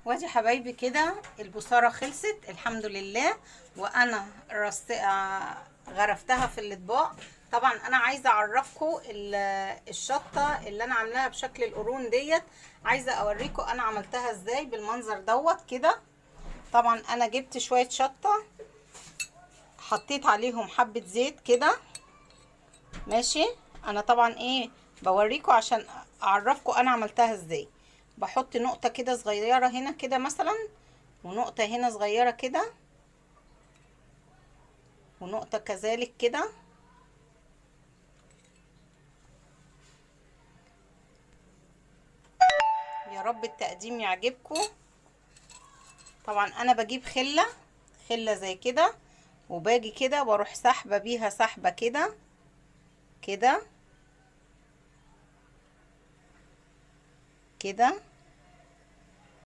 وادي حبايبي كده البصارة خلصت الحمد لله، وانا غرفتها في الاطباق. طبعا انا عايزه اعرفكم الشطه اللي انا عاملاها بشكل القرون ديت، عايزه اوريكم انا عملتها ازاي بالمنظر دوت كده. طبعا انا جبت شويه شطه، حطيت عليهم حبه زيت كده، ماشي. انا طبعا بوريكم عشان اعرفكم انا عملتها ازاي. بحط نقطة كده صغيرة هنا كده مثلا، ونقطة هنا صغيرة كده، ونقطة كذلك كده. يا رب التقديم يعجبكم. طبعا انا بجيب خلة زي كده، وباجي كده واروح سحبة بيها سحبة كده كده كده